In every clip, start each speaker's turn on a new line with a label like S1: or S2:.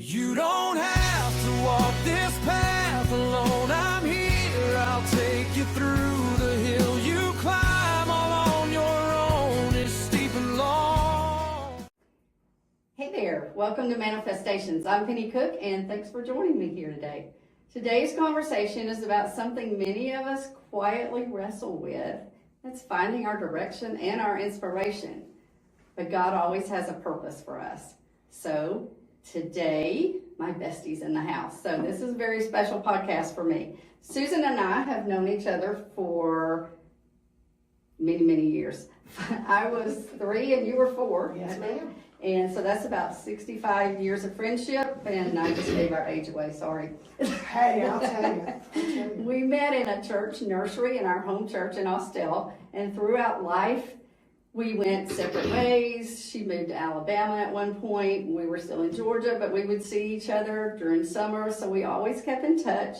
S1: You don't have to walk this path alone. I'm here, I'll take you through the hill you climb all on your own. It's steep and long.
S2: Hey there, welcome to Manna-Festations. I'm Penny Cook, and thanks for joining me here today. Today's conversation is about something many of us quietly wrestle with. That's finding our direction and our inspiration. But God always has a purpose for us. So today, my bestie's in the house. So this is a very special podcast for me. Susan and I have known each other for many, many years. I was 3 and you were 4.
S3: Yes, ma'am.
S2: And so that's about 65 years of friendship, and I just gave our age away, sorry.
S3: Hey, I'll tell you.
S2: We met in a church nursery in our home church in Austell, and throughout life, we went separate ways. She moved to Alabama at one point. We were still in Georgia, but we would see each other during summer, so we always kept in touch.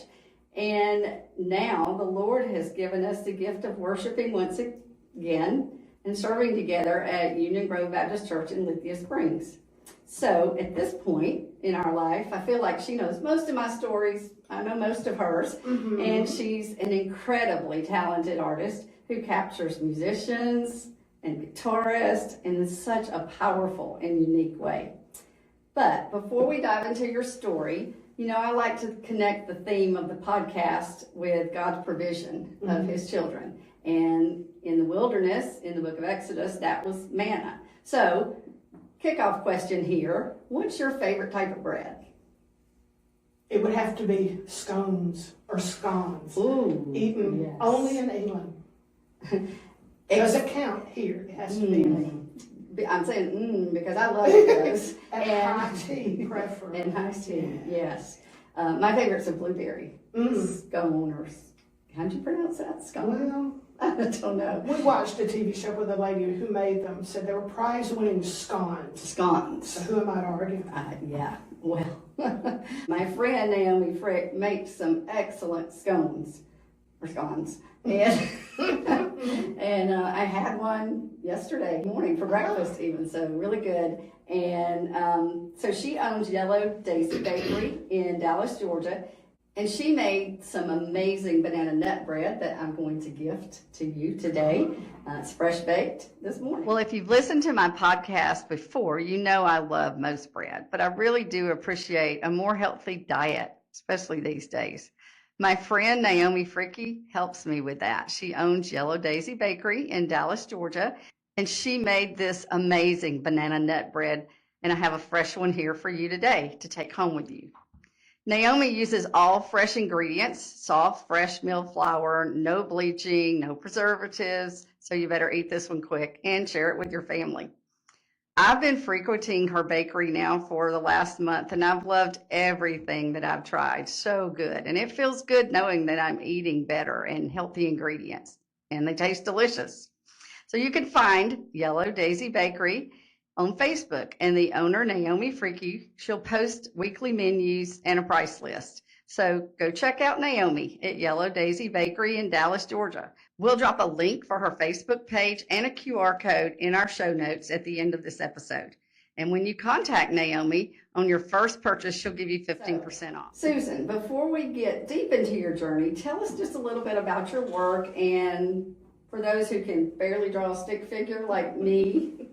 S2: And now the Lord has given us the gift of worshiping once again and serving together at Union Grove Baptist Church in Lithia Springs. So at this point in our life, I feel like she knows most of my stories. I know most of hers. Mm-hmm. And she's an incredibly talented artist who captures musicians and guitarists in such a powerful and unique way. But before we dive into your story, you know, I like to connect the theme of the podcast with God's provision of his children. And in the wilderness, in the book of Exodus, that was manna. So, kickoff question here. What's your favorite type of bread?
S3: It would have to be scones or scones.
S2: Ooh,
S3: eaten
S2: yes.
S3: only in England. Doesn't count here. It has to be in England.
S2: I'm saying because I love those.
S3: And high tea, preferably.
S2: And high tea, yes. My favorite's a blueberry scone, or how'd you pronounce that? Scone?
S3: Well,
S2: I don't know.
S3: we watched a TV show with a lady who made them, said they were prize-winning scones.
S2: Scones.
S3: So who am I to argue?
S2: Yeah, well, my friend Naomi Frick makes some excellent scones, or scones. And, and I had one yesterday morning for breakfast even, so really good. And so she owns Yellow Daisy Bakery in Dallas, Georgia. And she made some amazing banana nut bread that I'm going to gift to you today. It's fresh baked this morning. Well, if you've listened to my podcast before, you know I love most bread, but I really do appreciate a more healthy diet, especially these days. My friend Naomi Fricky helps me with that. She owns Yellow Daisy Bakery in Dallas, Georgia, and she made this amazing banana nut bread, and I have a fresh one here for you today to take home with you. Naomi uses all fresh ingredients, soft, fresh mill flour, no bleaching, no preservatives, so you better eat this one quick and share it with your family. I've been frequenting her bakery now for the last month, and I've loved everything that I've tried. So good. And it feels good knowing that I'm eating better and healthy ingredients, and they taste delicious. So you can find Yellow Daisy Bakery on Facebook, and the owner, Naomi Fricky, she'll post weekly menus and a price list. So go check out Naomi at Yellow Daisy Bakery in Dallas, Georgia. We'll drop a link for her Facebook page and a QR code in our show notes at the end of this episode. And when you contact Naomi on your first purchase, she'll give you 15% off. Susan, before we get deep into your journey, tell us just a little bit about your work. And for those who can barely draw a stick figure like me,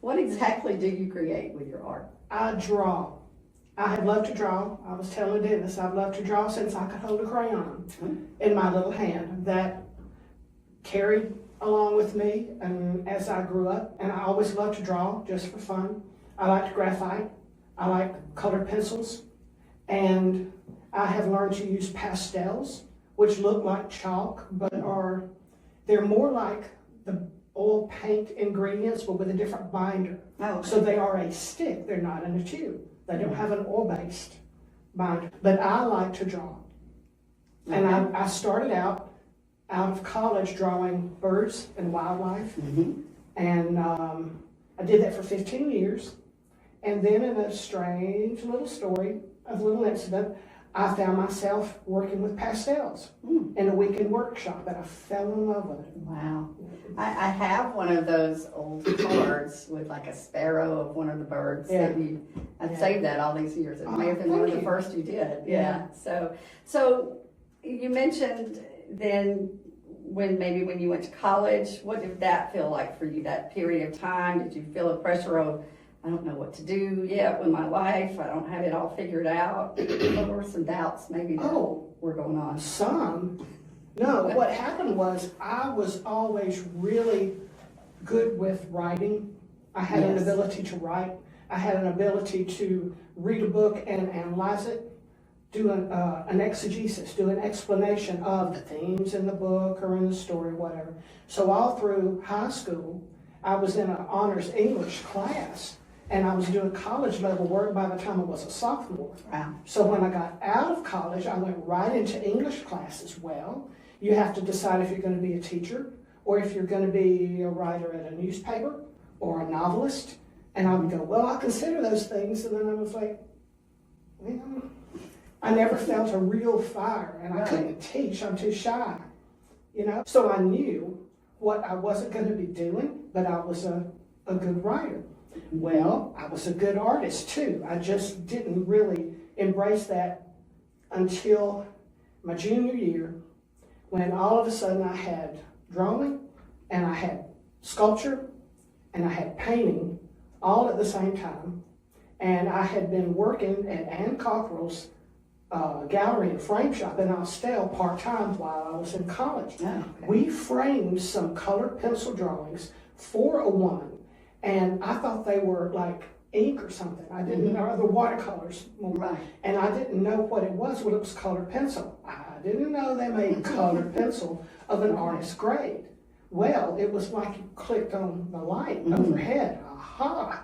S2: what exactly do you create with your art?
S3: I draw. I have loved to draw. I was telling Dennis I've loved to draw since I could hold a crayon in my little hand. That carried along with me as I grew up, and I always loved to draw just for fun. I liked graphite. I like colored pencils, and I have learned to use pastels, which look like chalk, but they're more like the oil paint ingredients, but with a different binder.
S2: Oh, okay.
S3: So they are a stick. They're not in a tube. They don't have an oil-based binder. But I like to draw. Okay. And I started out of college drawing birds and wildlife. Mm-hmm. And I did that for 15 years. And then in a strange little story, a little incident, I found myself working with pastels in a weekend workshop, and I fell in love with it.
S2: Wow. I have one of those old cards with like a sparrow of one of the birds
S3: Yeah.
S2: that I've saved that all these years. It may have been one of the first you did.
S3: Yeah.
S2: So you mentioned then when you went to college, what did that feel like for you, that period of time? Did you feel a pressure of, I don't know what to do yet with my life, I don't have it all figured out? What were some doubts maybe that were going on?
S3: No, what happened was I was always really good with writing. I had an ability to write. I had an ability to read a book and analyze it, do an exegesis, do an explanation of the themes in the book or in the story, whatever. So all through high school, I was in an honors English class, and I was doing college level work by the time I was a sophomore.
S2: Wow.
S3: So when I got out of college, I went right into English classes. Well, you have to decide if you're going to be a teacher or if you're going to be a writer at a newspaper or a novelist. And I would go, well, I'll consider those things. And then I was like, well, I never felt a real fire, and I couldn't teach. I'm too shy, So I knew what I wasn't going to be doing, but I was a good writer. Well, I was a good artist too. I just didn't really embrace that until my junior year, when all of a sudden I had drawing and I had sculpture and I had painting all at the same time. And I had been working at Ann Cockrell's gallery and frame shop in Austell part-time while I was in college.
S2: Oh, okay.
S3: We framed some colored pencil drawings for a woman, and I thought they were like ink or something. I didn't know, the watercolors.
S2: Right.
S3: And I didn't know what it was when it was colored pencil. I didn't know they made colored pencil of an artist's grade. Well, it was like you clicked on the light overhead. Aha!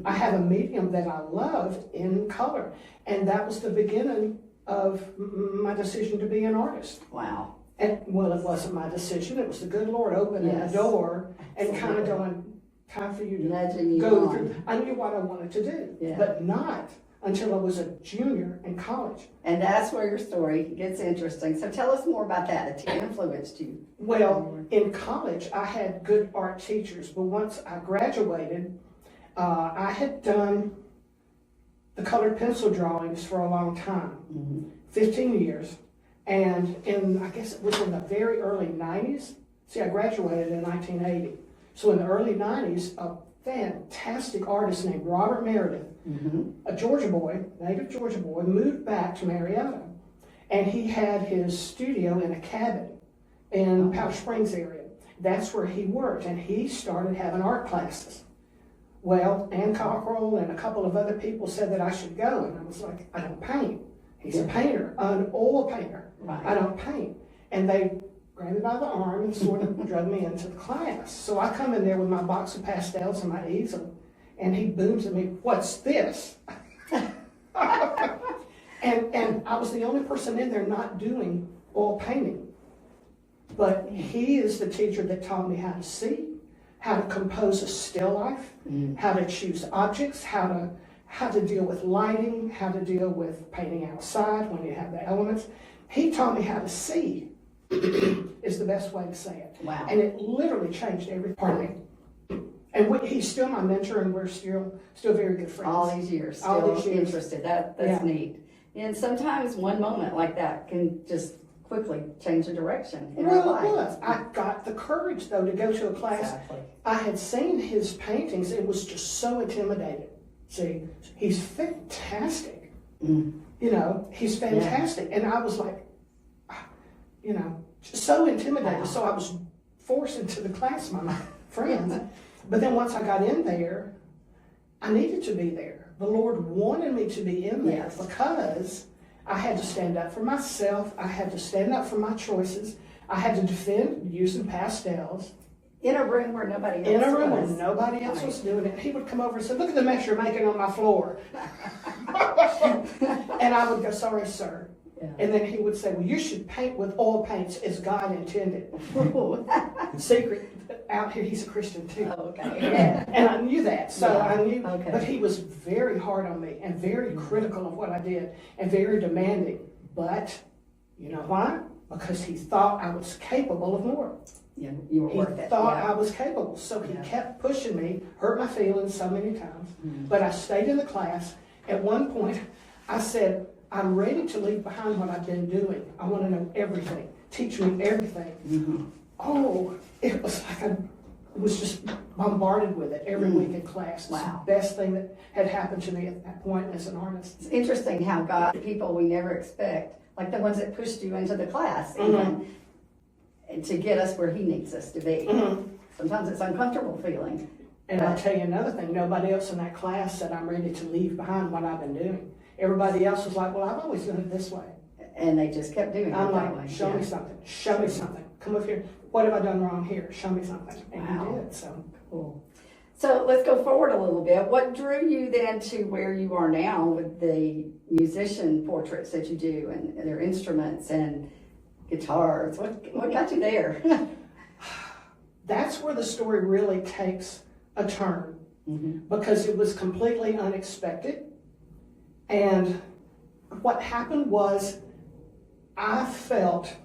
S3: I have a medium that I love in color. And that was the beginning of my decision to be an artist.
S2: Wow.
S3: And well, it wasn't my decision. It was the good Lord opening the door and kind of going, time for you to
S2: Nudging you
S3: go
S2: on.
S3: through. I knew what I wanted to do,
S2: Yeah.
S3: but not until I was a junior in college.
S2: And that's where your story gets interesting. So tell us more about that. The teacher influenced you.
S3: Well, in college, I had good art teachers, but once I graduated, I had done the colored pencil drawings for a long time, 15 years. And I guess it was in the very early 90s. See, I graduated in 1980. So in the early 90s, a fantastic artist named Robert Meredith, a Georgia boy, native Georgia boy, moved back to Marietta. And he had his studio in a cabin in Powder Springs area. That's where he worked, and he started having art classes. Well, Ann Cockrell and a couple of other people said that I should go, and I was like, I don't paint. He's a painter, an oil painter.
S2: Right.
S3: I don't paint. And they grabbed me by the arm and sort of drug me into the class. So I come in there with my box of pastels and my easel, and he booms at me, "What's this?" and I was the only person in there not doing oil painting. But he is the teacher that taught me how to see, how to compose a still life, how to choose objects, how to deal with lighting, how to deal with painting outside when you have the elements. He taught me how to see is the best way to say it.
S2: Wow.
S3: And it literally changed every part of me. And he's still my mentor, and we're still very good friends.
S2: All these years,
S3: All
S2: still
S3: these years.
S2: interested. That's neat. And sometimes one moment like that can just quickly change the direction in our
S3: Well,
S2: life.
S3: it was. I got the courage, though, to go to a class.
S2: Exactly.
S3: I had seen his paintings. It was just so intimidating. See, he's fantastic. He's fantastic. And I was like, just so intimidated.
S2: Wow.
S3: So I was forced into the class by my friends. But then once I got in there, I needed to be there. The Lord wanted me to be in there because I had to stand up for myself. I had to stand up for my choices. I had to defend using pastels.
S2: In a room where nobody else
S3: In a room
S2: was.
S3: where nobody else was doing it. He would come over and say, "Look at the mess you're making on my floor." And I would go, "Sorry, sir."
S2: Yeah.
S3: And then he would say, "Well, you should paint with oil paints as God intended." Secret, out here, he's a Christian too.
S2: Oh, okay.
S3: And I knew that, so
S2: Yeah.
S3: I knew,
S2: Okay.
S3: but he was very hard on me and very critical of what I did and very demanding. But you know why? Because he thought I was capable of more.
S2: Yeah, you were
S3: He
S2: worth it.
S3: thought
S2: Yeah.
S3: I was capable, so he
S2: Yeah.
S3: kept pushing me, hurt my feelings so many times.
S2: Mm-hmm.
S3: But I stayed in the class. At one point, I said, I'm ready to leave behind what I've been doing. I want to know everything. Teach me everything.
S2: Mm-hmm.
S3: Oh, it was like I was just bombarded with it every week in class. It's
S2: Wow.
S3: the best thing that had happened to me at that point as an artist.
S2: It's interesting how God, people we never expect, like the ones that pushed you into the class,
S3: Mm-hmm.
S2: even, and to get us where He needs us to be.
S3: Mm-hmm.
S2: Sometimes it's uncomfortable feeling.
S3: And I'll tell you another thing, nobody else in that class said I'm ready to leave behind what I've been doing. Everybody else was like, well, I've always done it this way.
S2: And they just kept doing it
S3: I'm
S2: that
S3: like,
S2: way.
S3: show me something, show me something. Come up here, what have I done wrong here? Show me something. And
S2: Wow.
S3: he did, so.
S2: Cool. So let's go forward a little bit. What drew you then to where you are now with the musician portraits that you do and their instruments and guitars? What got you there?
S3: That's where the story really takes a turn
S2: Mm-hmm.
S3: because it was completely unexpected. And what happened was I felt,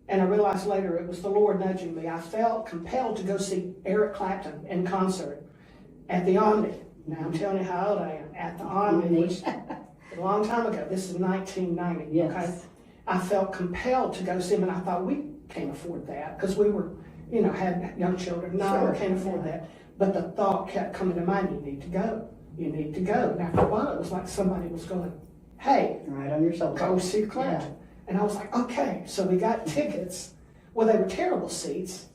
S3: and I realized later it was the Lord nudging me, I felt compelled to go see Eric Clapton in concert at the Omni. Now I'm telling you how old I am. At the Omni, which a long time ago. This is 1990.
S2: Yes.
S3: Okay, I felt compelled to go see him, and I thought we can't afford that because we were, you know, had young children. No,
S2: Sure.
S3: we can't afford that. But the thought kept coming to mind: you need to go. You need to go. And after a while, it was like somebody was going, "Hey,
S2: Right on your shoulder.
S3: go see Clapton." And I was like, "Okay." So we got tickets. Well, they were terrible seats.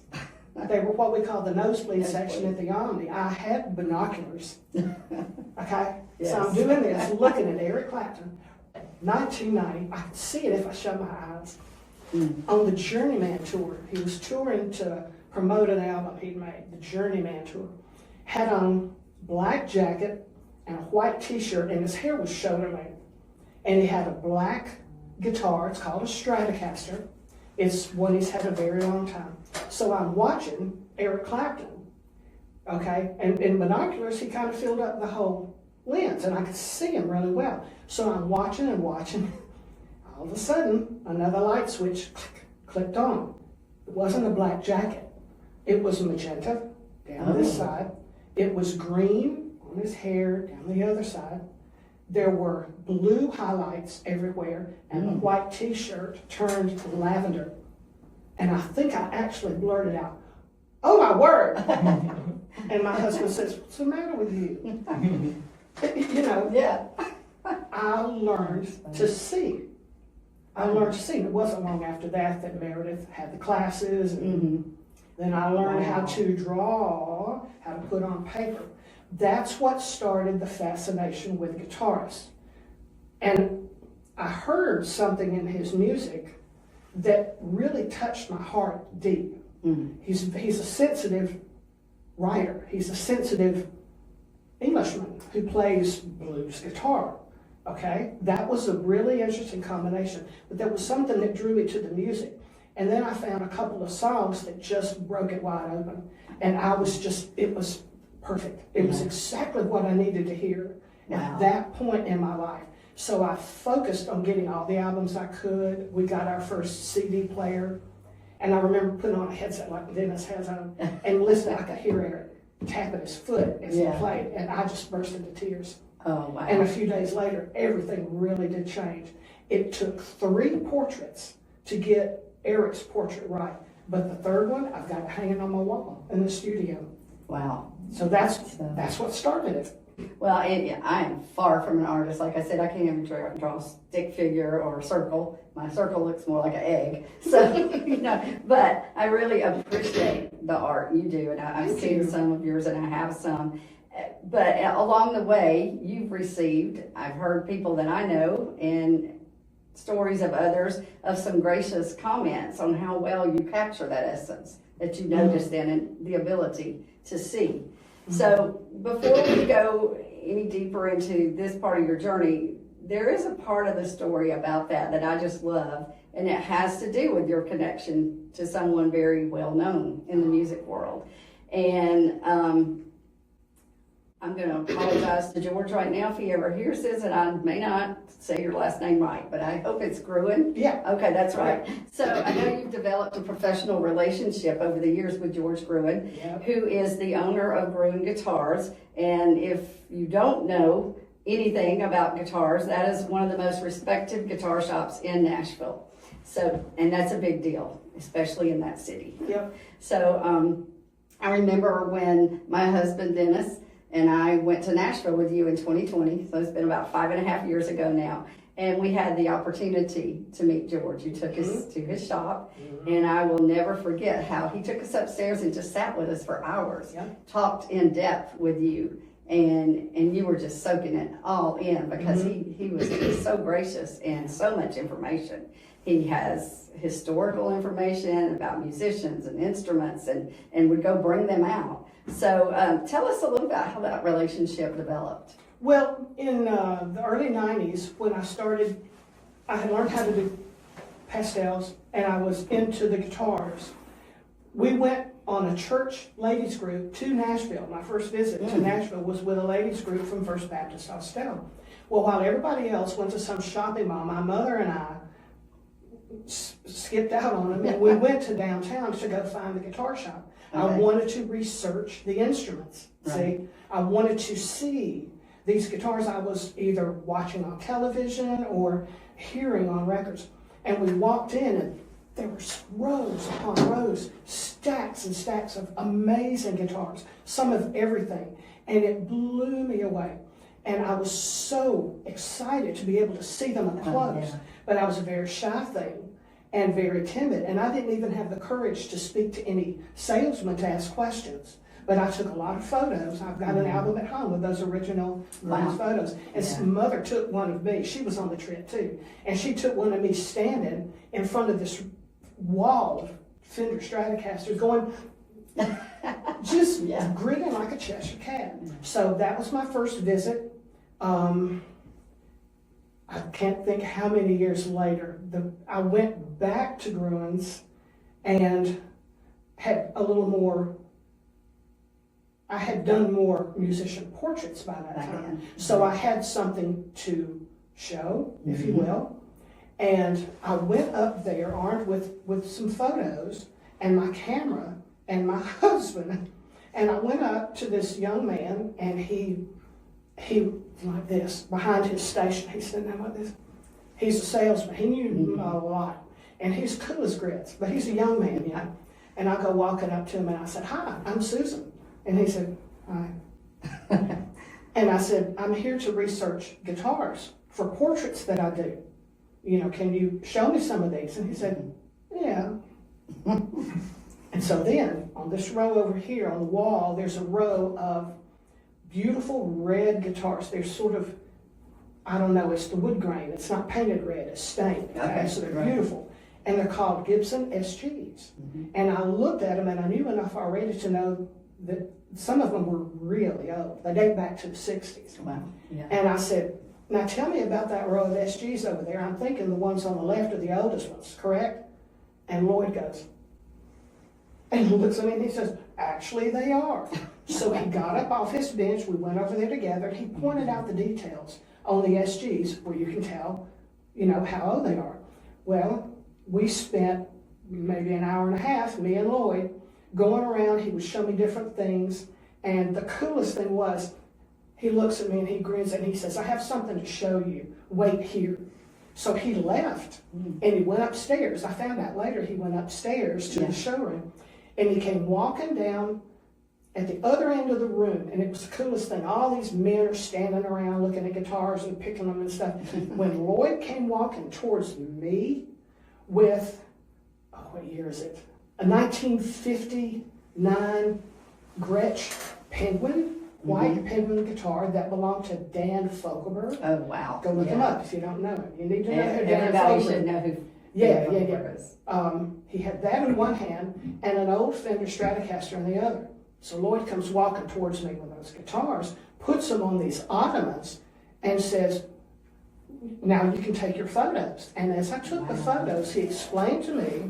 S3: They were what we call the nosebleed section at the Omni. I had binoculars. Okay?
S2: Yes.
S3: So I'm doing this, looking at Eric Clapton. 1990, I could see it if I shut my eyes. On the Journeyman tour, he was touring to promote an album he'd made, the Journeyman tour. Had on black jacket and a white t-shirt, and his hair was shoulder length. And he had a black guitar, it's called a Stratocaster. It's one he's had a very long time. So I'm watching Eric Clapton, okay? And in binoculars, he kind of filled up the whole lens, and I could see him really well. So I'm watching and watching. All of a sudden, another light switch clicked on. It wasn't a black jacket. It was magenta down this side. It was green on his hair down the other side. There were blue highlights everywhere, and the white t-shirt turned lavender. And I think I actually blurted out, "Oh my word!" And my husband says, "What's the matter with you?" You know,
S2: Yeah.
S3: I learned to see. I learned to see. It wasn't long after that Meredith had the classes, and then I learned how to draw, how to put on paper. That's what started the fascination with guitarists. And I heard something in his music that really touched my heart deep. He's a sensitive writer. He's a sensitive Englishman who plays blues guitar. Okay, that was a really interesting combination. But there was something that drew me to the music. And then I found a couple of songs that just broke it wide open. And it was perfect. It was exactly what I needed to hear at that point in my life. So I focused on getting all the albums I could. We got our first CD player. And I remember putting on a headset like Dennis has on and listening. I could hear Eric tapping his foot as he played. And I just burst into tears.
S2: Oh, wow.
S3: And a few days later, everything really did change. It took 3 portraits to get Eric's portrait right. But the third one, I've got it hanging on my wall in the studio.
S2: Wow.
S3: So that's what started it.
S2: Well, I am far from an artist. Like I said, I can't even draw a stick figure or a circle. My circle looks more like an egg. So, you know, but I really appreciate the art you do. And I've seen some of yours and I have some. But along the way, you've received, I've heard people that I know and stories of others of some gracious comments on how well you capture that essence that you noticed in and the ability to see. So before we go any deeper into this part of your journey, there is a part of the story about that I just love, and it has to do with your connection to someone very well known in the music world. And I'm going to apologize to George right now if he ever hears this, and I may not say your last name right, but I hope it's Gruen.
S3: Yeah.
S2: Okay, that's right. So I know you've developed a professional relationship over the years with George Gruen,
S3: Yep.
S2: who is the owner of Gruen Guitars. And if you don't know anything about guitars, that is one of the most respected guitar shops in Nashville. So, and that's a big deal, especially in that city.
S3: Yep.
S2: So I remember when my husband Dennis and I went to Nashville with you in 2020, so it's been about 5.5 years ago now, and we had the opportunity to meet George. You took us to his shop, and I will never forget how he took us upstairs and just sat with us for hours, talked in depth with you, and you were just soaking it all in because he was just so gracious and so much information. He has historical information about musicians and instruments and would go bring them out. So tell us a little about how that relationship developed.
S3: Well, in the early 90s, when I started, I had learned how to do pastels, and I was into the guitars. We went on a church ladies group to Nashville. My first visit to Nashville was with a ladies group from First Baptist Hostel. Well, while everybody else went to some shopping mall, my mother and I skipped out on them, and we went to downtown to go find the guitar shop. Okay. I wanted to research the instruments. Right. See, I wanted to see these guitars I was either watching on television or hearing on records. And we walked in, and there were rows upon rows, stacks and stacks of amazing guitars, some of everything, and it blew me away. And I was so excited to be able to see them up close. But I was a very shy thing and very timid, and I didn't even have the courage to speak to any salesman to ask questions. But I took a lot of photos. I've got an album at home with those original photos. And Mother took one of me. She was on the trip too. And she took one of me standing in front of this wall of Fender Stratocasters going, just grinning like a Cheshire cat. So that was my first visit. I can't think how many years later, I went back to Gruen's and had a little more, I had done more musician portraits by that time. So I had something to show, if you will. And I went up there armed with some photos and my camera and my husband. And I went up to this young man, and he like this, behind his station. He's sitting there like this. He's a salesman. He knew a lot. And he's cool as grits, but he's a young man, you know. And I go walking up to him, and I said, "Hi, I'm Susan." And he said, "Hi." And I said, "I'm here to research guitars for portraits that I do. You know, can you show me some of these?" And he said, "Yeah." And so then, on this row over here on the wall, there's a row of beautiful red guitars. They're sort of, I don't know, it's the wood grain. It's not painted red, it's stained. Okay, so they're beautiful. And they're called Gibson SGs. And I looked at them, and I knew enough already to know that some of them were really old. They date back to the 60s.
S2: Wow. Yeah.
S3: And I said, "Now tell me about that row of SGs over there. I'm thinking the ones on the left are the oldest ones, correct?" And Lloyd goes, and he looks at me and he says, "Actually, they are." So he got up off his bench, we went over there together, and he pointed out the details on the SGs where you can tell, you know, how old they are. Well, we spent maybe an hour and a half, me and Lloyd, going around. He would show me different things, and the coolest thing was, he looks at me and he grins and he says, "I have something to show you. Wait here." So he left and he went upstairs. I found out later he went upstairs to the showroom, and he came walking down at the other end of the room, and it was the coolest thing. All these men are standing around looking at guitars and picking them and stuff. When Lloyd came walking towards me with, what year is it? A 1959 Gretsch Penguin, white Penguin guitar that belonged to Dan Fogelberg.
S2: Oh, wow.
S3: Go look him up if you don't know him. You need to know who Dan
S2: Everybody
S3: Fogelberg
S2: should know who
S3: Yeah.
S2: is.
S3: He had that in one hand and an old Fender Stratocaster in the other. So Lloyd comes walking towards me with those guitars, puts them on these ottomans, and says, "Now you can take your photos." And as I took the photos, he explained to me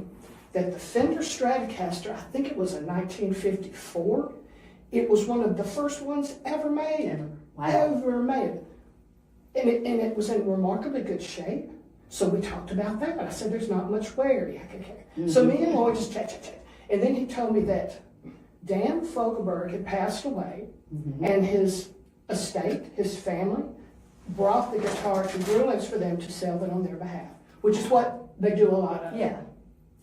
S3: that the Fender Stratocaster, I think it was a 1954, It was one of the first ones ever made.
S2: Wow.
S3: Ever made. And it was in remarkably good shape. So we talked about that. I said, there's not much wear. So me and Lloyd just chat. And then he told me that Dan Fogelberg had passed away, and his estate, his family, brought the guitar to Bruins for them to sell it on their behalf, which is what they do a lot of.
S2: Yeah.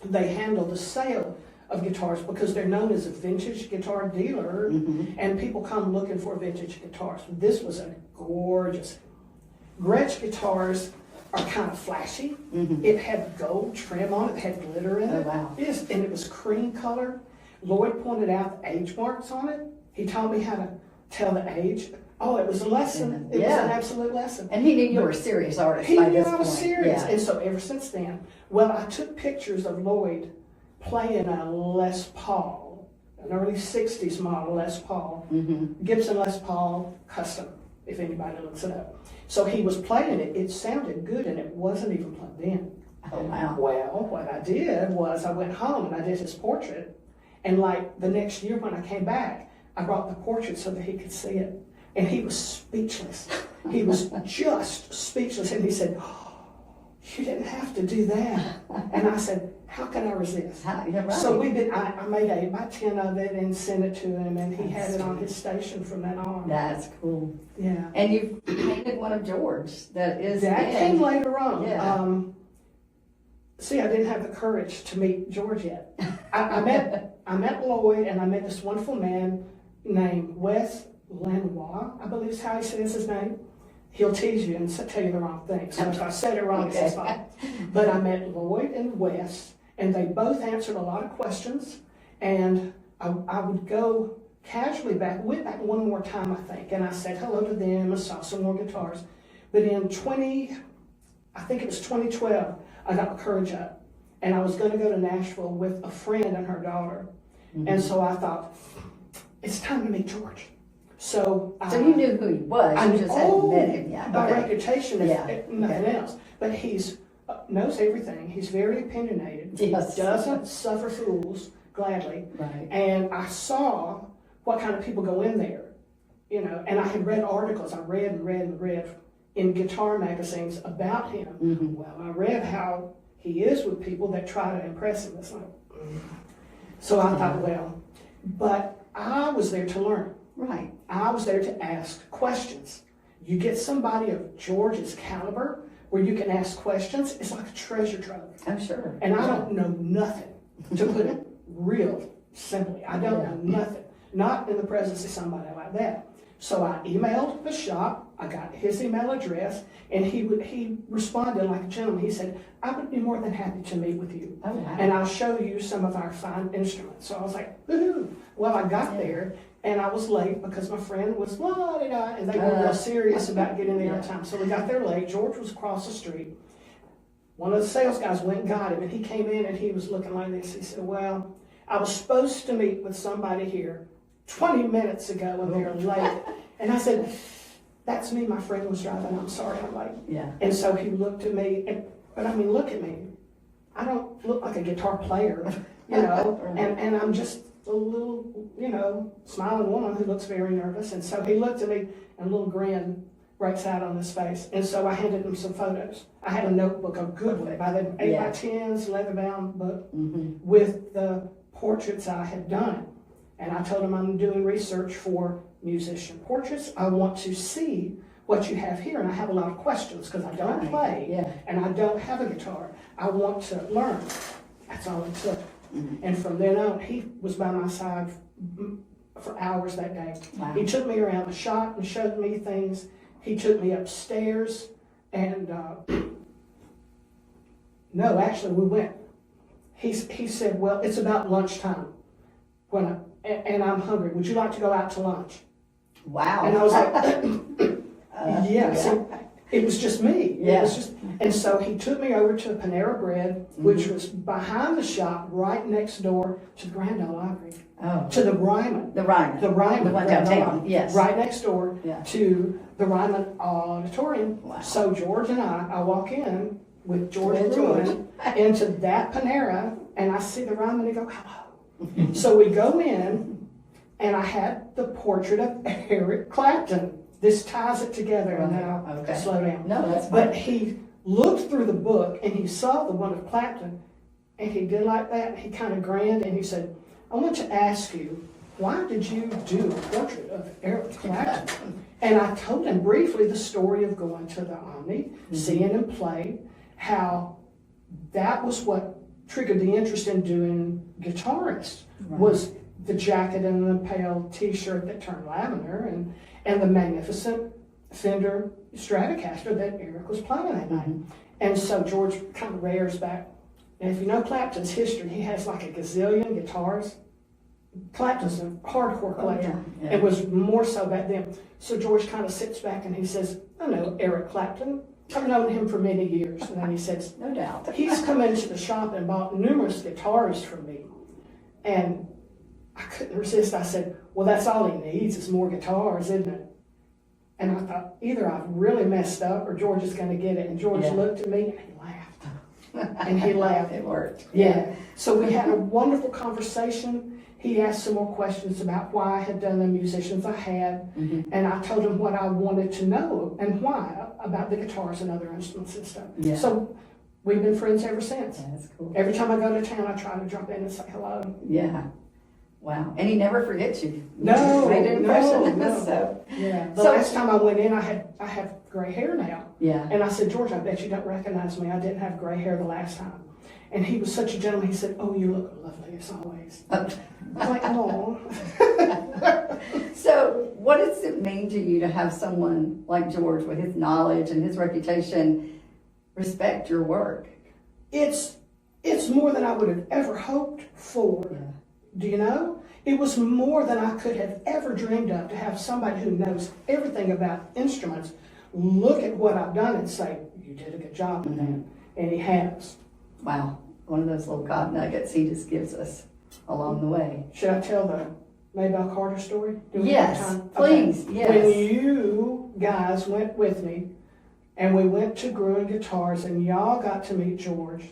S3: They handle the sale of guitars because they're known as a vintage guitar dealer, and people come looking for vintage guitars. This was a gorgeous. Gretsch guitars are kind of flashy. It had gold trim on it, had glitter in it.
S2: Oh, wow.
S3: And it was cream color. Lloyd pointed out the age marks on it. He taught me how to tell the age. Oh, it was a lesson. It was an absolute lesson.
S2: And he knew you were a serious artist
S3: He
S2: by
S3: knew
S2: this
S3: I was
S2: point.
S3: serious.
S2: Yeah.
S3: And so ever since then, well, I took pictures of Lloyd playing a Les Paul, an early 60s model Les Paul, Gibson Les Paul custom, if anybody looks it up. So he was playing it. It sounded good, and it wasn't even plugged in.
S2: Oh, wow.
S3: Well, what I did was I went home and I did his portrait. And like the next year when I came back, I brought the portrait so that he could see it. And he was speechless. He was just speechless. And he said, oh, you didn't have to do that. And I said, how can I resist?
S2: Yeah, right.
S3: So I made 8 by 10 of it and sent it to him, and he had it on his station from then on.
S2: That's cool.
S3: Yeah.
S2: And you painted one of George that is
S3: That came later on.
S2: Yeah.
S3: See, I didn't have the courage to meet George yet. I met Lloyd, and I met this wonderful man named Wes Lenoir, I believe is how he says his name. He'll tease you and tell you the wrong thing. So if I said it wrong, it's his fault. But I met Lloyd and Wes, and they both answered a lot of questions. And I would go casually back, went back one more time, I think, and I said hello to them and saw some more guitars. But in 2012, I got my courage up, and I was going to go to Nashville with a friend and her daughter. And so I thought, it's time to meet George. So
S2: you knew who he was, you just hadn't met him. Yeah.
S3: By
S2: Okay.
S3: reputation, if nothing else. But he's knows everything. He's very opinionated.
S2: Yes.
S3: He doesn't suffer fools gladly.
S2: Right.
S3: And I saw what kind of people go in there, and I had read articles. I read in guitar magazines about him. Well, I read how he is with people that try to impress him. It's like, so I thought, well, but I was there to learn.
S2: Right.
S3: I was there to ask questions. You get somebody of George's caliber where you can ask questions, it's like a treasure trove.
S2: I'm sure.
S3: And I don't know nothing, to put it real simply. I don't know nothing. Not in the presence of somebody like that. So I emailed the shop, I got his email address, and he responded like a gentleman. He said, I would be more than happy to meet with you.
S2: Oh, wow.
S3: And I'll show you some of our fine instruments. So I was like, woohoo. Well, I got there, and I was late because my friend was la-di-da, and they were real serious about getting there on time. So we got there late. George was across the street. One of the sales guys went and got him, and he came in and he was looking like this. He said, well, I was supposed to meet with somebody here 20 minutes ago and they're late. And I said, that's me, my friend was driving, I'm sorry I'm late.
S2: Yeah.
S3: And so he looked at me, but I mean, look at me. I don't look like a guitar player, and I'm just a little, smiling woman who looks very nervous. And so he looked at me and a little grin breaks out on his face. And so I handed him some photos. I had a notebook, a good one, by the 8 by 10s, leather-bound book with the portraits I had done. And I told him I'm doing research for musician portraits. I want to see what you have here. And I have a lot of questions because I don't play and I don't have a guitar. I want to learn. That's all it took. And from then on, he was by my side for hours that day.
S2: Wow.
S3: He took me around the shop and showed me things. He took me upstairs and, no, actually we went. He said, well, it's about lunchtime and I'm hungry. Would you like to go out to lunch?
S2: Wow.
S3: And I was like, so it was just me.
S2: Yeah.
S3: It was just, and so he took me over to Panera Bread, which was behind the shop, right next door to the Grand Ole Opry.
S2: Oh.
S3: To the Ryman.
S2: The Ryman.
S3: The Ryman.
S2: The one
S3: Grand Ole
S2: downtown,
S3: Opry.
S2: yes.
S3: Right next door
S2: to
S3: the Ryman Auditorium.
S2: Wow.
S3: So George and I walk in with George
S2: With
S3: Bruin into that Panera, and I see the Ryman and go, hello. So we go in, and I had the portrait of Eric Clapton. This ties it together, and now
S2: Okay.
S3: slow down.
S2: No, that's fine.
S3: But he looked through the book and he saw the one of Clapton, and he did like that. And he kind of grinned and he said, "I want to ask you, why did you do a portrait of Eric Clapton?" And I told him briefly the story of going to the Omni, seeing him play, how that was what triggered the interest in doing guitarist, was the jacket and the pale t-shirt that turned lavender, and the magnificent Fender Stratocaster that Eric was playing that night. And so George kind of rears back. And if you know Clapton's history, he has like a gazillion guitars. Clapton's a hardcore collector.
S2: Yeah.
S3: It was more so back then. So George kind of sits back and he says, "I know Eric Clapton. I've known him for many years." And then he says,
S2: No doubt.
S3: "He's come into the shop and bought numerous guitars from me." And I couldn't resist. I said, "Well, that's all he needs is more guitars, isn't it?" And I thought, either I've really messed up or George is going to get it. And George looked at me and he laughed. And he laughed.
S2: It worked.
S3: Yeah. So we had a wonderful conversation. He asked some more questions about why I had done the musicians I had. And I told him what I wanted to know and why about the guitars and other instruments and stuff.
S2: Yeah.
S3: So we've been friends ever since.
S2: That's cool.
S3: Every time I go to town, I try to drop in and say hello.
S2: Yeah. Wow. And he never forgets you. You
S3: No,
S2: just made an impression.
S3: no.
S2: So,
S3: Yeah. The
S2: So-
S3: last time I went in, I have gray hair now.
S2: yeah.
S3: And I said, "George, I bet you don't recognize me. I didn't have gray hair the last time." And he was such a gentleman. He said, "Oh, you look lovely as always." I was like, "Oh."
S2: So, what does it mean to you to have someone like George, with his knowledge and his reputation, respect your work?
S3: It's more than I would have ever hoped for.
S2: Yeah.
S3: Do you know? It was more than I could have ever dreamed of, to have somebody who knows everything about instruments look at what I've done and say, "You did a good job with that." And he has.
S2: Wow. One of those little God nuggets he just gives us along the way.
S3: Should I tell the Maybelle Carter story? Do we
S2: Yes,
S3: have time?
S2: please,
S3: Okay.
S2: yes.
S3: When you guys went with me and we went to Gruen Guitars and y'all got to meet George,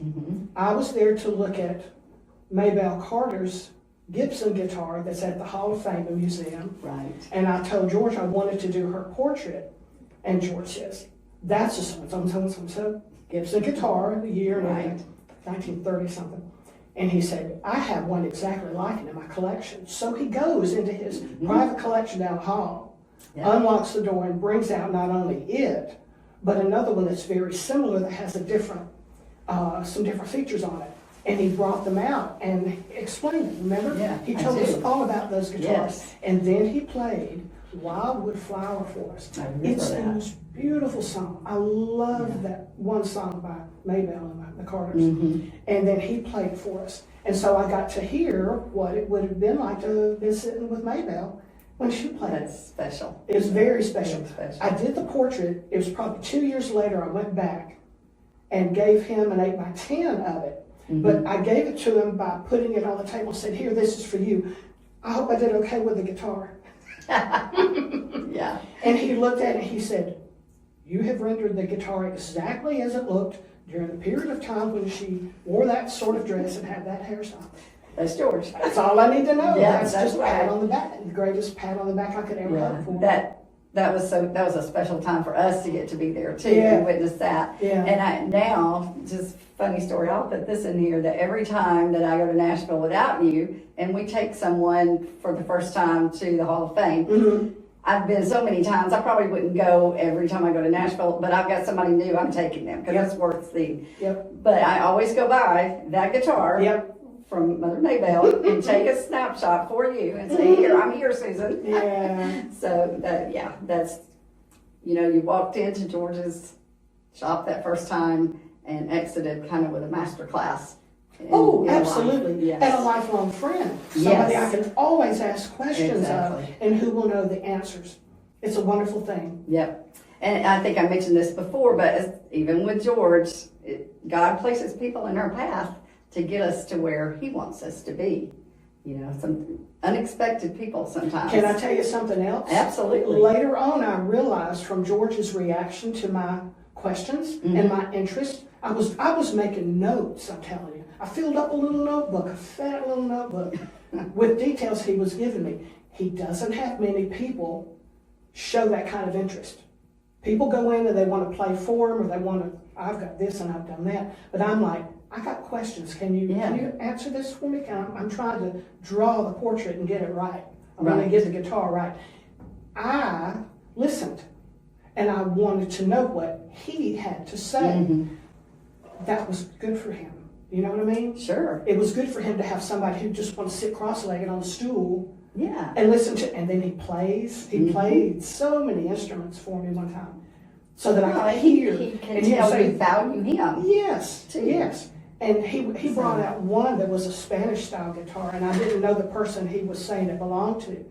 S3: I was there to look at Maybelle Carter's Gibson guitar that's at the Hall of Fame Museum.
S2: Right.
S3: And I told George I wanted to do her portrait. And George says, "That's a so-and-so Gibson guitar, the year, and
S2: Right.
S3: everything, 1930 something." And he said, "I have one exactly like it in my collection." So he goes into his private collection down the hall, unlocks the door, and brings out not only it, but another one that's very similar that has some different features on it. And he brought them out and explained it, remember?
S2: Yeah,
S3: He
S2: I
S3: told us
S2: do.
S3: all about those guitars.
S2: Yes.
S3: And then he played Wildwood Flower for us.
S2: I remember
S3: It's the
S2: that.
S3: most beautiful song. I love that one song by Maybelle and the Carters. And then he played it for us. And so I got to hear what it would have been like to have been sitting with Maybelle when she played
S2: That's
S3: it.
S2: special.
S3: It was very special.
S2: Very special.
S3: I did the portrait. It was probably 2 years later I went back and gave him an 8x10 of it. But I gave it to him by putting it on the table and said, "Here, this is for you. I hope I did okay with the guitar."
S2: Yeah.
S3: And he looked at it and he said, "You have rendered the guitar exactly as it looked during the period of time when she wore that sort of dress and had that hairstyle."
S2: That's George.
S3: That's all I need to know.
S2: Yeah,
S3: that's
S2: that's
S3: just a pat
S2: right.
S3: on the back. The greatest pat on the back I could ever hope for.
S2: That was a special time for us to get to be there too
S3: Yeah.
S2: and witness that.
S3: Yeah.
S2: And now, just funny story, I'll put this in here, that every time that I go to Nashville without you and we take someone for the first time to the Hall of Fame, I've been so many times, I probably wouldn't go every time I go to Nashville, but I've got somebody new, I'm taking them because it's worth the.
S3: Yep.
S2: But I always go by that guitar.
S3: Yep.
S2: From Mother Maybelle and take a snapshot for you and say, "Here, I'm here, Susan."
S3: Yeah.
S2: So that's, you walked into George's shop that first time and exited kind of with a master class.
S3: Oh,
S2: in
S3: absolutely.
S2: life. Yes.
S3: And a lifelong friend. Somebody
S2: Yes.
S3: I can always ask questions
S2: Exactly.
S3: of and who will know the answers. It's a wonderful thing.
S2: Yep. And I think I mentioned this before, but even with George, God places people in our path to get us to where he wants us to be. Some unexpected people sometimes.
S3: Can I tell you something else?
S2: Absolutely.
S3: Later on, I realized from George's reaction to my questions and my interest, I was making notes, I'm telling you. I filled up a little notebook, a fat little notebook, with details he was giving me. he doesn't have many people show that kind of interest. People go in and they want to play for him, or they want to, I've got this and I've done that. But I'm like, I got questions. Can you answer this for me? I'm trying to draw the portrait and get it right. I want to get the guitar right. I listened, and I wanted to know what he had to say.
S2: Mm-hmm.
S3: That was good for him. You know what I mean?
S2: Sure.
S3: It was good for him to have somebody who just wants to sit cross-legged on a stool
S2: Yeah.
S3: and listen to, and then he plays. He played so many instruments for me one time, so that I could hear.
S2: He can
S3: and
S2: tell
S3: say,
S2: you value him.
S3: yes,
S2: too.
S3: yes. And he brought out one that was a Spanish style guitar, and I didn't know the person he was saying it belonged to.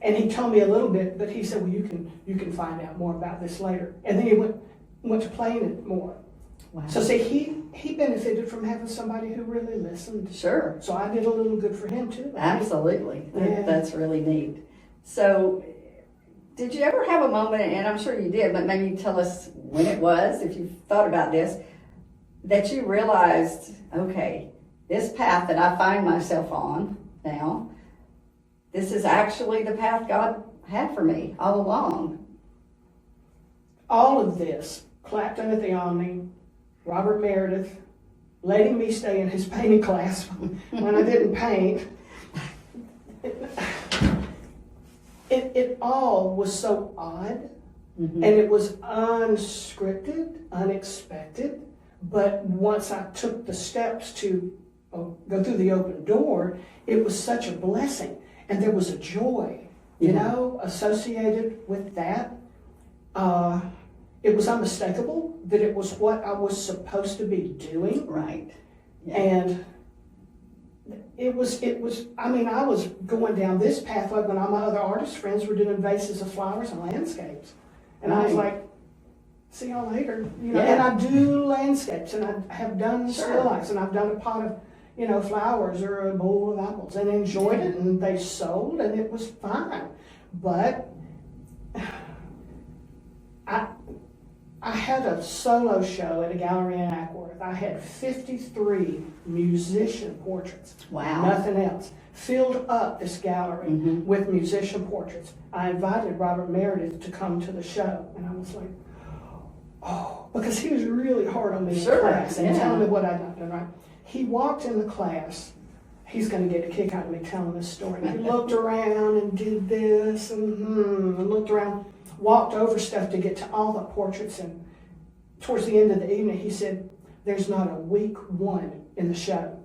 S3: And he told me a little bit, but he said, well, you can find out more about this later. And then he went to playing it more.
S2: Wow.
S3: So see, he benefited from having somebody who really listened.
S2: Sure.
S3: So I did a little good for him too.
S2: Absolutely.
S3: Yeah.
S2: That's really neat. So did you ever have a moment, and I'm sure you did, but maybe tell us when it was, if you've thought about this, that you realized, okay, this path that I find myself on now, this is actually the path God had for me all along.
S3: All of this, Clapton at the Omni, Robert Meredith, letting me stay in his painting class when I didn't paint. It all was so odd, and it was unscripted, unexpected. But once I took the steps to go through the open door, it was such a blessing, and there was a joy, you know, associated with that. It was unmistakable that it was what I was supposed to be doing.
S2: Right. Yeah.
S3: And it was, I mean, I was going down this pathway when all my other artist friends were doing vases of flowers and landscapes. And I was like, see y'all later. You know, and I do landscapes, and I have done still lifes, and I've done a pot of, you know, flowers or a bowl of apples, and enjoyed it, and they sold, and it was fine. But I had a solo show at a gallery in Ackworth. I had 53 musician portraits.
S2: Wow.
S3: Nothing else. Filled up this gallery with musician portraits. I invited Robert Meredith to come to the show, and I was like, oh, because he was really hard on me in class and telling me what I'd not done right. He walked in the class. He's going to get a kick out of me telling this story. He looked around and did this and looked around, walked over stuff to get to all the portraits, and towards the end of the evening he said, there's not a weak one in the show.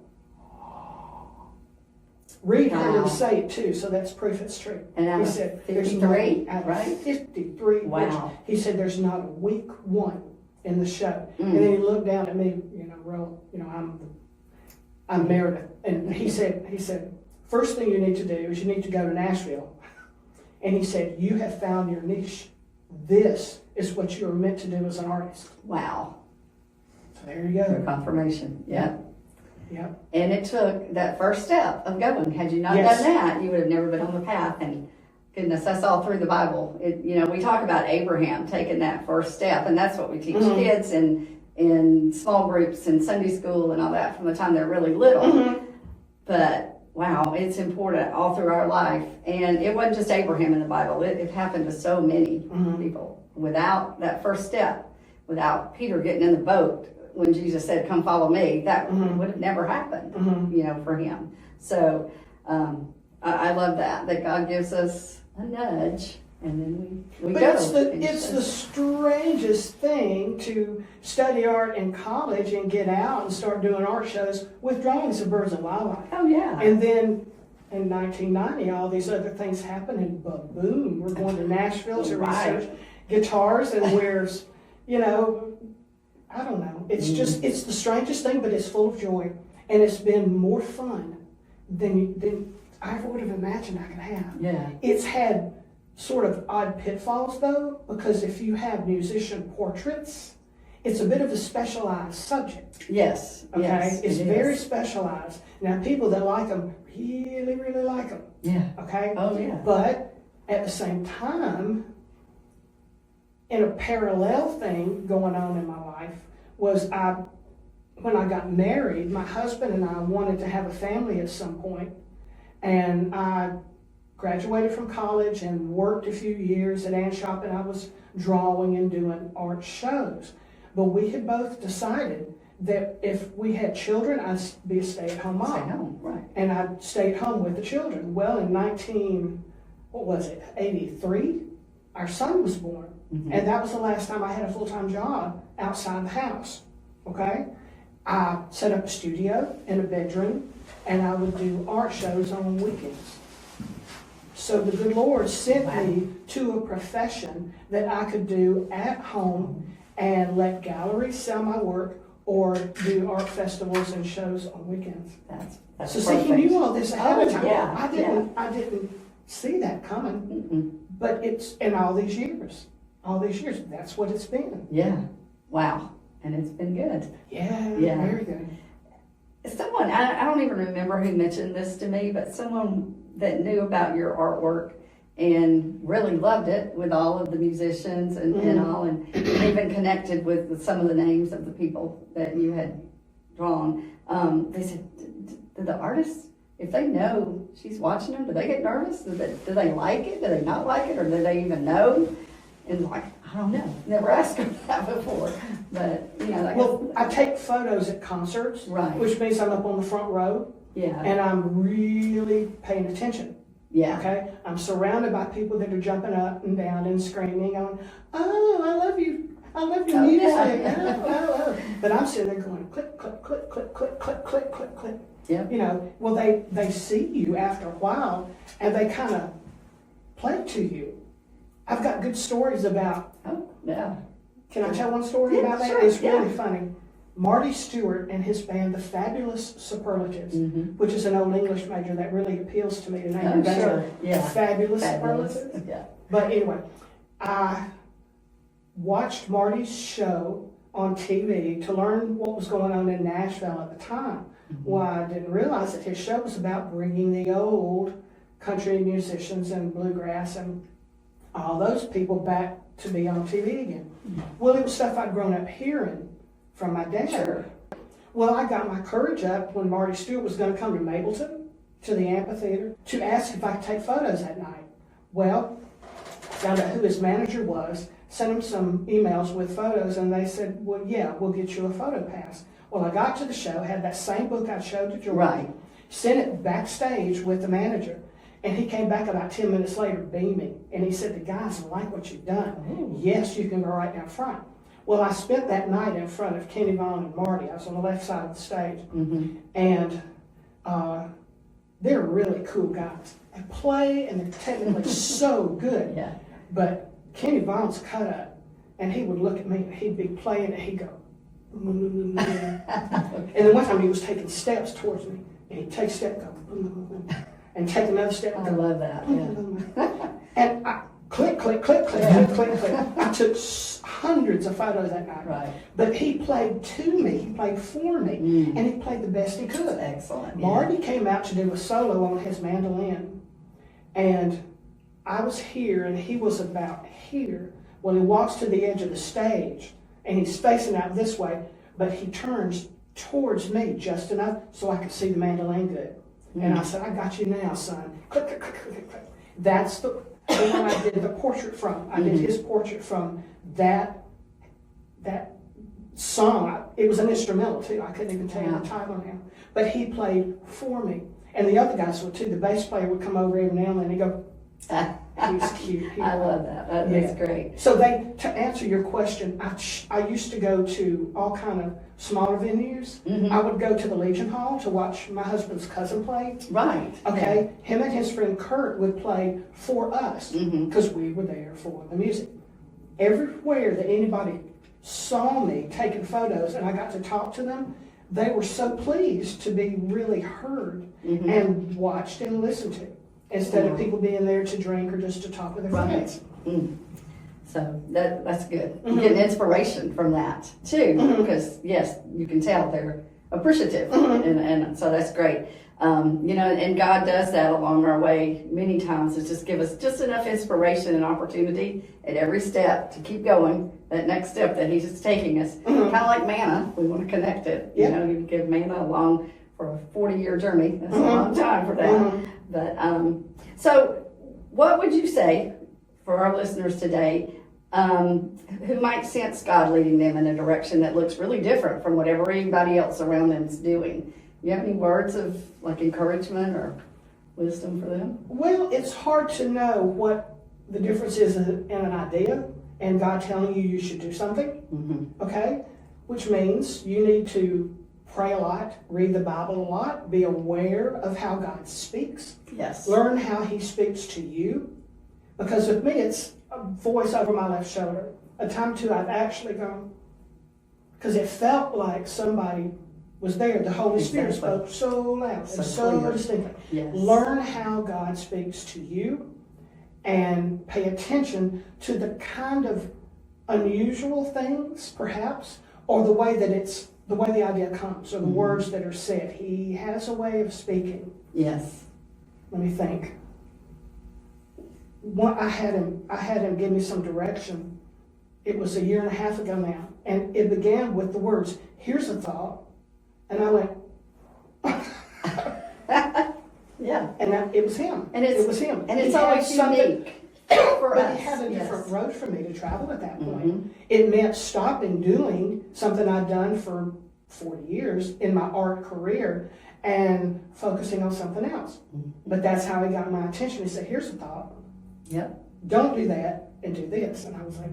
S3: Reed heard him say it too, so that's proof it's true.
S2: And
S3: he said,
S2: 53, right?
S3: 53.
S2: Wow.
S3: He said, there's not a weak one in the show. And then he looked down at me, you know, real, you know, I'm Meredith. And he said, first thing you need to do is you need to go to Nashville. And he said, you have found your niche. This is what you are meant to do as an artist.
S2: Wow.
S3: So there you go.
S2: Confirmation. Yeah.
S3: Yep.
S2: And it took that first step of going. Had you not done that, you would have never been on the path. And goodness, that's all through the Bible. You know, we talk about Abraham taking that first step, and that's what we teach kids in small groups and Sunday school and all that from the time they're really little. But wow, it's important all through our life. And it wasn't just Abraham in the Bible. It happened to so many people. Without that first step, without Peter getting in the boat when Jesus said, come follow me, that would have never happened, you know, for him. So I love that God gives us a nudge, and then we
S3: but
S2: go.
S3: It's the strangest thing to study art in college and get out and start doing art shows with drawings of birds and wildlife.
S2: Oh, yeah.
S3: And then in 1990, all these other things happen, and boom, we're going to Nashville to research guitars, and where's, you know, I don't know. It's just, it's the strangest thing, but it's full of joy. And it's been more fun than I ever would have imagined I could have.
S2: Yeah.
S3: It's had sort of odd pitfalls, though, because if you have musician portraits, it's a bit of a specialized subject.
S2: Yes.
S3: Okay?
S2: Yes,
S3: it's
S2: it
S3: very
S2: is.
S3: specialized. Now, people that like them really, really like them.
S2: Yeah.
S3: Okay?
S2: Oh, yeah.
S3: But at the same time, in a parallel thing going on in my life was when I got married, my husband and I wanted to have a family at some point, and I graduated from college and worked a few years at Ann Shop, and I was drawing and doing art shows. But we had both decided that if we had children, I'd be a stay-at-home mom.
S2: Stay home, right.
S3: And I'd stay at home with the children. Well, in 83, our son was born.
S2: Mm-hmm.
S3: And that was the last time I had a full-time job outside the house, okay? I set up a studio in a bedroom, and I would do art shows on weekends. So the good Lord sent me to a profession that I could do at home and let galleries sell my work or do art festivals and shows on weekends.
S2: That's
S3: So
S2: perfect.
S3: see, he knew all this ahead of time.
S2: Yeah,
S3: I didn't see that coming,
S2: Mm-mm.
S3: but it's in all these years, that's what it's been.
S2: Yeah. Wow. And it's been good.
S3: Yeah,
S2: Yeah.
S3: very good.
S2: Someone, I don't even remember who mentioned this to me, but someone that knew about your artwork and really loved it with all of the musicians and all, and even connected with some of the names of the people that you had drawn. They said, do the artists, if they know she's watching them, do they get nervous? Do they like it? Do they not like it? Or do they even know? And like, I don't know. Never asked them that before. But, you know, like,
S3: Well, I take photos at concerts,
S2: Right.
S3: which means I'm up on the front row,
S2: yeah.
S3: and I'm really paying attention.
S2: Yeah.
S3: Okay, I'm surrounded by people that are jumping up and down and screaming, going, "Oh, I love you! I love your
S2: Oh,
S3: music!"
S2: yeah.
S3: Oh. But I'm sitting there going, click, click, click, click, click, click, click, click, click.
S2: Yeah.
S3: You know, well, they see you after a while, and they kind of play to you. I've got good stories about.
S2: Oh, yeah.
S3: Can I tell one story
S2: Yeah,
S3: about that?
S2: sure,
S3: It's
S2: yeah.
S3: really funny. Marty Stewart and his band, the Fabulous Superlatives, which is an old English major that really appeals to me to name
S2: Oh,
S3: it.
S2: sure. Yeah.
S3: Fabulous
S2: Fabulous.
S3: Superlatives.
S2: Yeah.
S3: But anyway, I watched Marty's show on TV to learn what was going on in Nashville at the time. Well, I didn't realize that his show was about bringing the old country musicians and bluegrass and all those people back to be on TV again. Well, it was stuff I'd grown up hearing from my dad.
S2: Sure.
S3: Well, I got my courage up when Marty Stewart was going to come to Mableton, to the amphitheater, to ask if I could take photos that night. Well, found out who his manager was, sent him some emails with photos, and they said, well, yeah, we'll get you a photo pass. Well, I got to the show, had that same book I showed to George,
S2: Right.
S3: sent it backstage with the manager, and he came back about 10 minutes later beaming, and he said, the guys like what you've done.
S2: Ooh.
S3: Yes, you can go right down front. Well, I spent that night in front of Kenny Vaughn and Marty. I was on the left side of the stage, and they're really cool guys. They play, and they're technically so good.
S2: Yeah.
S3: But Kenny Vaughn's cut up, and he would look at me, and he'd be playing, and he'd go, and then one time he was taking steps towards me, and he'd take a step, go, and take another step,
S2: I
S3: go,
S2: love that. Yeah.
S3: and I click, click, click, click, click, click, click. I took hundreds of photos that night.
S2: Right.
S3: But he played to me, he played for me, and he played the best he could.
S2: Excellent. Yeah.
S3: Marty came out to do a solo on his mandolin, and I was here, and he was about here. Well, he walks to the edge of the stage, and he's facing out this way, but he turns towards me just enough so I could see the mandolin good. And I said, I got you now, son. Click, click, click, click, click. That's the one I did the portrait from. I did his portrait from that song. It was an instrumental too. I couldn't even tell you the title now. But he played for me. And the other guys would too. The bass player would come over every now and then and he'd go, he's cute.
S2: I love that. That's great.
S3: So to answer your question, I used to go to all kind of smaller venues. I would go to the Legion Hall to watch my husband's cousin play.
S2: Right.
S3: Okay, him and his friend Kurt would play for us because we were there for the music. Everywhere that anybody saw me taking photos and I got to talk to them, they were so pleased to be really heard and watched and listened to, instead of people being there to drink or just to talk with their friends.
S2: So that's good. You get an inspiration from that too, because yes, you can tell they're appreciative, and so that's great. And God does that along our way many times. It's just give us just enough inspiration and opportunity at every step to keep going. That next step that He's just taking us, kind of like manna. We want to connect it.
S3: Yeah.
S2: You give manna along for a 40-year journey. That's a long time for that. But so what would you say for our listeners today who might sense God leading them in a direction that looks really different from what everybody else around them is doing? You have any words of like encouragement or wisdom for them?
S3: Well, it's hard to know what the difference is in an idea and God telling you should do something, okay? Which means you need to pray a lot, read the Bible a lot, be aware of how God speaks.
S2: Yes.
S3: Learn how he speaks to you. Because with me, it's a voice over my left shoulder. A time or two I've actually gone, because it felt like somebody was there. The Holy Spirit spoke so loud and so distinctly.
S2: Yes.
S3: Learn how God speaks to you and pay attention to the kind of unusual things, perhaps, or the way the idea comes, or the words that are said. He has a way of speaking.
S2: Yes.
S3: Let me think. I had him give me some direction. It was 1.5 years ago now, and it began with the words, "Here's a thought," and I went,
S2: yeah,
S3: and it was him.
S2: And it
S3: was him.
S2: And it's always unique for
S3: but
S2: us.
S3: he had a different road for me to travel at that point.
S2: Mm-hmm.
S3: It meant stopping doing something I'd done for 40 years in my art career and focusing on something else. But that's how he got my attention. He said, "Here's a thought.
S2: Yep.
S3: Don't do that and do this." And I was like,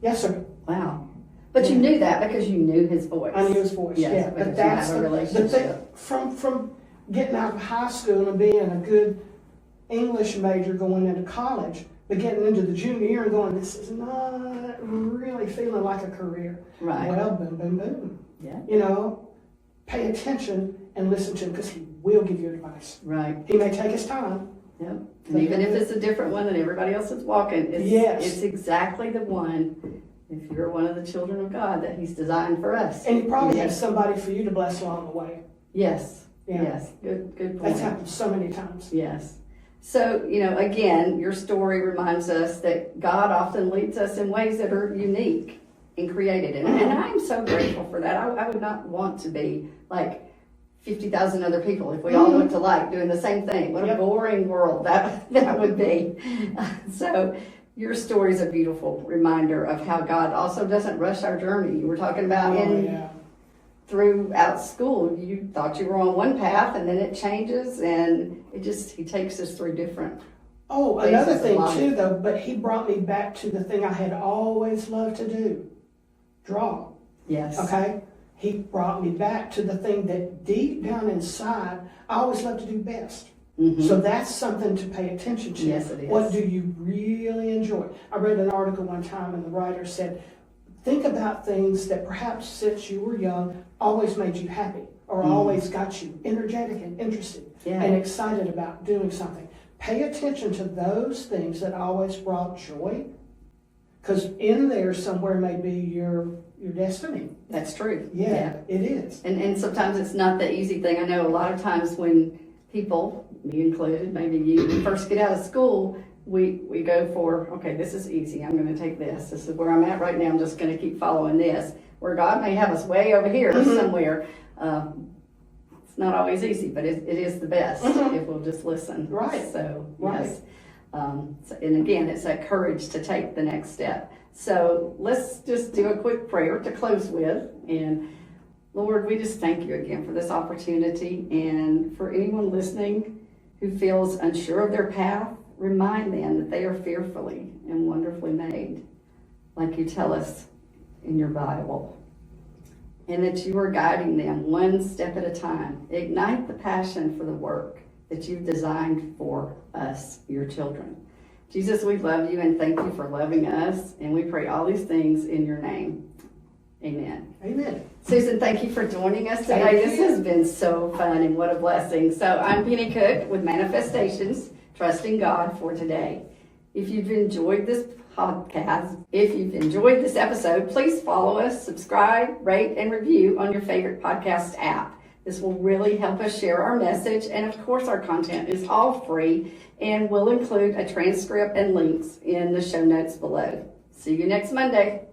S3: "Yes, sir."
S2: Wow. But you knew that because you knew his voice.
S3: I knew his voice.
S2: Yes,
S3: Yeah,
S2: because
S3: but that's
S2: you have a
S3: the
S2: relationship.
S3: thing. From getting out of high school and being a good English major going into college, but getting into the junior year and going, "This is not really feeling like a career."
S2: Right.
S3: Well, boom, boom, boom.
S2: Yeah.
S3: You know, pay attention and listen to him because he will give you advice.
S2: Right.
S3: He may take his time.
S2: Yep. And even if it's a different one than everybody else is walking, it's exactly the one, if you're one of the children of God, that he's designed for us.
S3: And he probably has somebody for you to bless along the way.
S2: Yes.
S3: Yeah.
S2: Yes. Good point.
S3: That's happened so many times.
S2: Yes. So, again, your story reminds us that God often leads us in ways that are unique and created. And I'm so grateful for that. I would not want to be like 50,000 other people if we all looked alike doing the same thing. What a boring world that would be. So your story is a beautiful reminder of how God also doesn't rush our journey. You were talking about throughout school, you thought you were on one path and then it changes and he takes us through different.
S3: Oh, another thing too though, but he brought me back to the thing I had always loved to do, draw.
S2: Yes.
S3: Okay? He brought me back to the thing that deep down inside, I always loved to do best.
S2: Mm-hmm.
S3: So that's something to pay attention to.
S2: Yes, it is.
S3: What do you really enjoy? I read an article one time and the writer said, think about things that perhaps since you were young always made you happy or always got you energetic and interested and excited about doing something. Pay attention to those things that always brought joy, because in there somewhere may be your destiny.
S2: That's true.
S3: Yeah, it is.
S2: And sometimes it's not the easy thing. I know a lot of times when people, me included, maybe you, first get out of school, we go for, okay, this is easy. I'm going to take this. This is where I'm at right now. I'm just going to keep following this. Where God may have us way over here somewhere. It's not always easy, but it is the best if we'll just listen.
S3: Right.
S2: So, yes. And again, it's that courage to take the next step. So let's just do a quick prayer to close with. And Lord, we just thank you again for this opportunity. And for anyone listening who feels unsure of their path, remind them that they are fearfully and wonderfully made, like you tell us in your Bible. And that you are guiding them one step at a time. Ignite the passion for the work that you've designed for us, your children. Jesus, we love you and thank you for loving us. And we pray all these things in your name. Amen.
S3: Amen.
S2: Susan, thank you for joining us today. This has been so fun and what a blessing. So I'm Penny Cook with Manna-Festations, trusting God for today. If you've enjoyed this podcast, if you've enjoyed this episode, please follow us, subscribe, rate, and review on your favorite podcast app. This will really help us share our message. And of course, our content is all free and we'll include a transcript and links in the show notes below. See you next Monday.